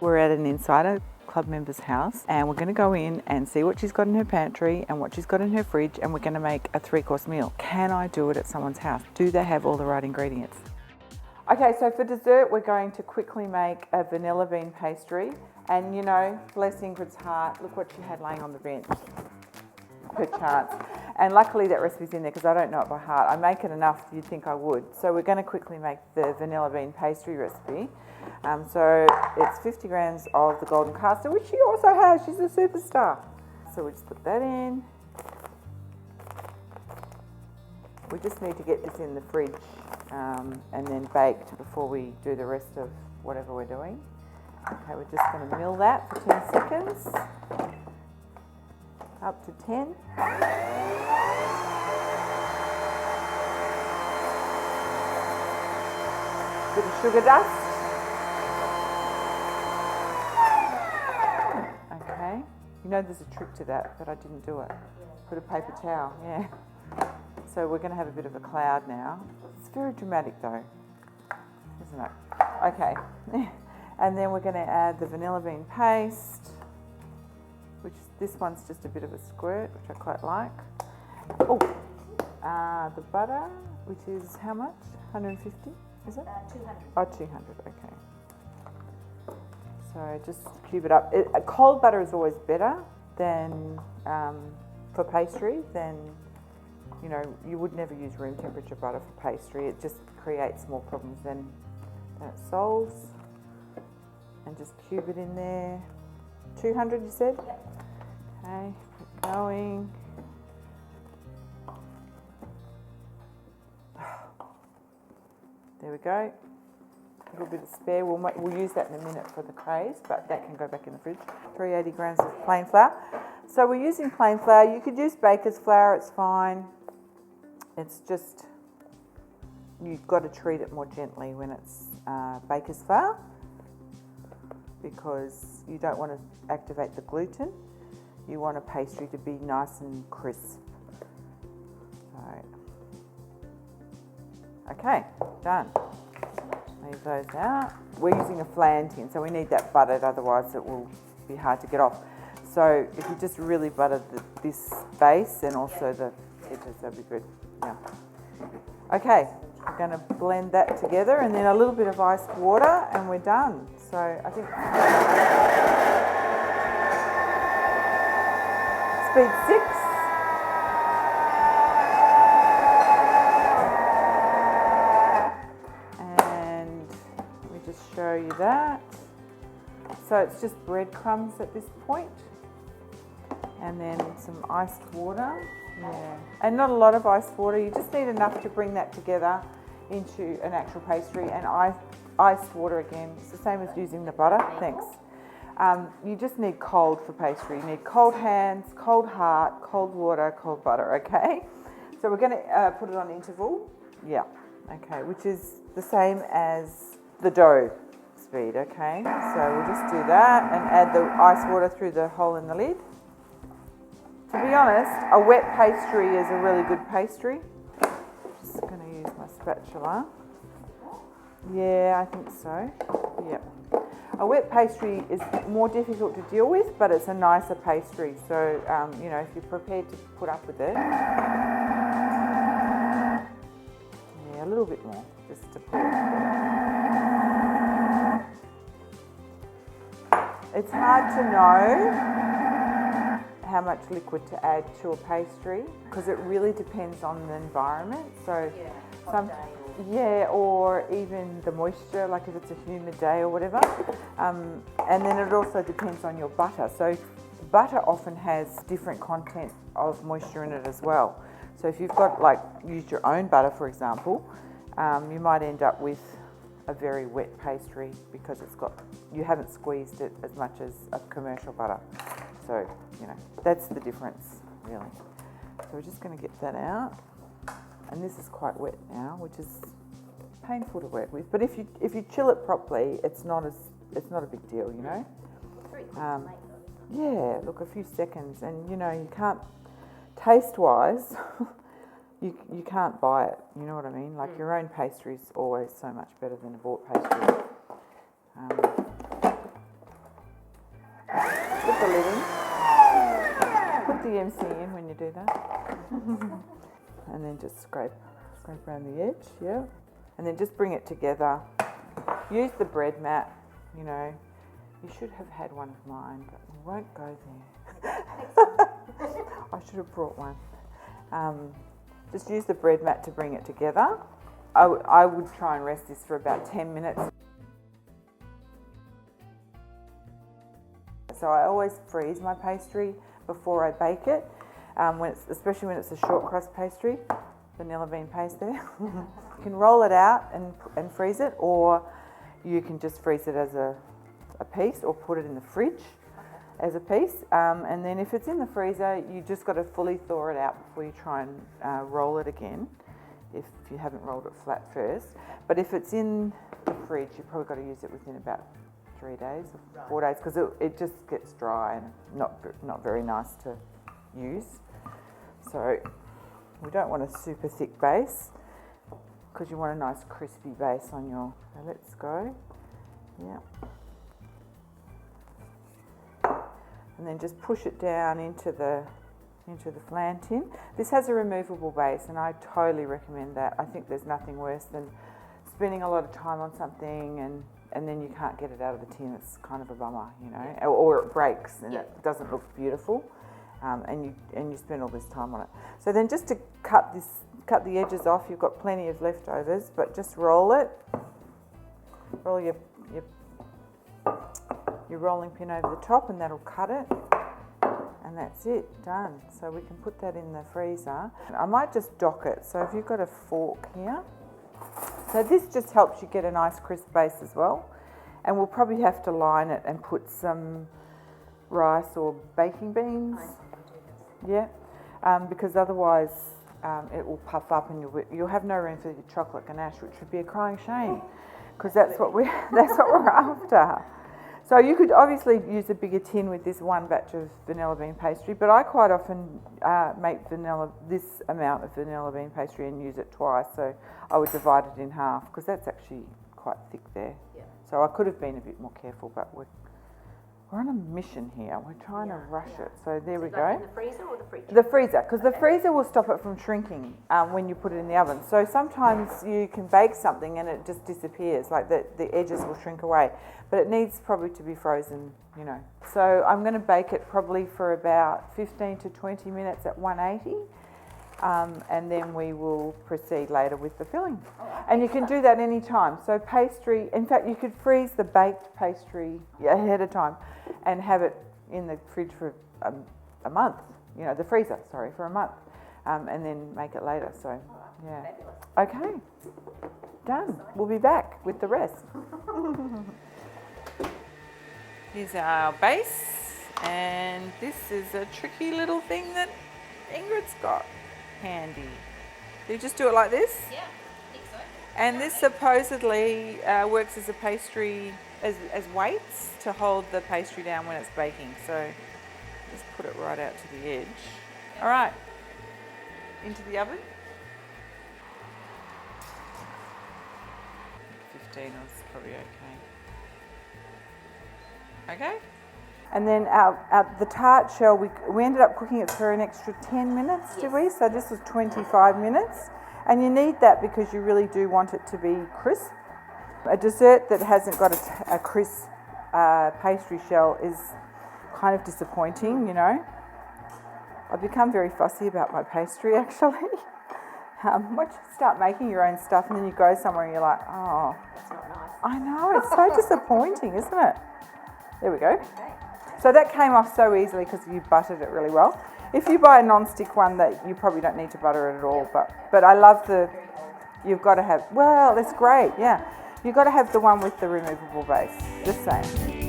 We're at an Insider Club member's house and we're going to go in and see what she's got in her pantry and what she's got in her fridge, and we're going to make a 3-course meal. Can I do it at someone's house? Do they have all the right ingredients? Okay, so for dessert we're going to quickly make a vanilla bean pastry, and you know, bless Ingrid's heart, look what she had laying on the bench. Per chance. And luckily that recipe's in there because I don't know it by heart. I make it enough you'd think I would. So we're going to quickly make the vanilla bean pastry recipe. So it's 50 grams of the golden caster, which she also has. She's a superstar. So we just put that in. We just need to get this in the fridge and then baked before we do the rest of whatever we're doing. Okay, we're just going to mill that for 10 seconds. Up to 10. Bit of sugar dust. Okay. You know there's a trick to that, but I didn't do it. Put a paper towel, yeah. So we're going to have a bit of a cloud now. It's very dramatic though, isn't it? Okay. And then we're going to add the vanilla bean paste, which this one's just a bit of a squirt, which I quite like. Oh, the butter, which is how much? 150, is it? 200. Oh, 200, okay. So just cube it up. Cold butter is always better than, for pastry, than, you know, you would never use room temperature butter for pastry. It just creates more problems than it solves. And just cube it in there. 200 you said? Yep. Okay, keep going. There we go. A little bit of spare. We'll use that in a minute for the craze, but that can go back in the fridge. 380 grams of plain flour. So we're using plain flour. You could use baker's flour, it's fine. It's just, you've got to treat it more gently when it's baker's flour, because you don't want to activate the gluten. You want a pastry to be nice and crisp. Right. Okay, done. Leave those out. We're using a flan tin, so we need that buttered, otherwise it will be hard to get off. So if you just really butter this base and also the edges, that'd be good. Yeah. Okay, we're going to blend that together and then a little bit of iced water and we're done. So I think speed 6. And let me just show you that. So it's just breadcrumbs at this point. And then some iced water. Yeah. And not a lot of iced water, you just need enough to bring that together into an actual pastry. And iced water again, it's the same as using the butter. Thanks. You just need cold for pastry. You need cold hands, cold heart, cold water, cold butter, okay? So we're going to put it on interval. Yeah, okay, which is the same as the dough speed, okay? So we'll just do that and add the ice water through the hole in the lid. To be honest, a wet pastry is a really good pastry. Just going to use my spatula. Yeah, I think so. Yep. A wet pastry is more difficult to deal with, but it's a nicer pastry. So, you know, if you're prepared to put up with it. Yeah, a little bit more, just to put it. It's hard to know how much liquid to add to a pastry because it really depends on the environment. So or even the moisture, like if it's a humid day or whatever. And then it also depends on your butter. So butter often has different content of moisture in it as well. So if you've got, like, used your own butter, for example, you might end up with a very wet pastry because you haven't squeezed it as much as a commercial butter. So, you know, that's the difference, really. So we're just going to get that out. And this is quite wet now, which is painful to work with. But if you chill it properly, it's not a big deal, you know. Yeah, look, a few seconds, and you know, you can't taste-wise, you can't buy it. You know what I mean? Like your own pastry is always so much better than a bought pastry. DMCing when you do that. And then just scrape around the edge, yeah. And then just bring it together. Use the bread mat, you know. You should have had one of mine, but we won't go there. I should have brought one. Just use the bread mat to bring it together. I would try and rest this for about 10 minutes. So I always freeze my pastry before I bake it, especially when it's a short crust pastry, vanilla bean paste there. You can roll it out and freeze it, or you can just freeze it as a piece or put it in the fridge as a piece. And then if it's in the freezer, you just got to fully thaw it out before you try and roll it again, if you haven't rolled it flat first. But if it's in the fridge, you've probably got to use it within about 3 days or 4 days, because it just gets dry and not very nice to use. So we don't want a super thick base, because you want a nice crispy base on your. So let's go. Yeah. And then just push it down into the flan tin. This has a removable base, and I totally recommend that. I think there's nothing worse than spending a lot of time on something and then you can't get it out of the tin. It's kind of a bummer, you know, or it breaks and it doesn't look beautiful, and you spend all this time on it. So then just to cut the edges off, you've got plenty of leftovers, but just roll it. Roll your rolling pin over the top, and that'll cut it. And that's it, done. So we can put that in the freezer. I might just dock it. So if you've got a fork here. So this just helps you get a nice crisp base as well. And we'll probably have to line it and put some rice or baking beans. Yeah, because otherwise it will puff up and you'll have no room for your chocolate ganache, which would be a crying shame, because that's what we're after. So you could obviously use a bigger tin with this one batch of vanilla bean pastry, but I quite often make this amount of vanilla bean pastry and use it twice. So I would divide it in half, because that's actually quite thick there. Yeah. So I could have been a bit more careful, but we're on a mission here. We're trying to rush it. So there we go. In the freezer or the fridge? The freezer, because the freezer will stop it from shrinking when you put it in the oven. So sometimes you can bake something and it just disappears, like the edges will shrink away. But it needs probably to be frozen, you know. So I'm going to bake it probably for about 15 to 20 minutes at 180. And then we will proceed later with the filling. And you can do that any time. So pastry, in fact, you could freeze the baked pastry ahead of time and have it in the fridge for a month, you know, the freezer, sorry, for a month, and then make it later. So, yeah. Okay, done. We'll be back with the rest. Here's our base, and this is a tricky little thing that Ingrid's got handy. Do you just do it like this? Yeah, I think so. And this supposedly works as a pastry, as weights to hold the pastry down when it's baking. So just put it right out to the edge. All right, into the oven. 15 is probably okay. Okay. And then the tart shell, we ended up cooking it for an extra 10 minutes, did we? So this was 25 minutes. And you need that because you really do want it to be crisp. A dessert that hasn't got a crisp pastry shell is kind of disappointing, you know. I've become very fussy about my pastry, actually. Once you start making your own stuff and then you go somewhere and you're like, oh, that's not nice. I know, it's so disappointing, isn't it? There we go. Okay. So that came off so easily because you buttered it really well. If you buy a non-stick one, that you probably don't need to butter it at all. But I love you've got to have, well, that's great, yeah. You've got to have the one with the removable base, just saying.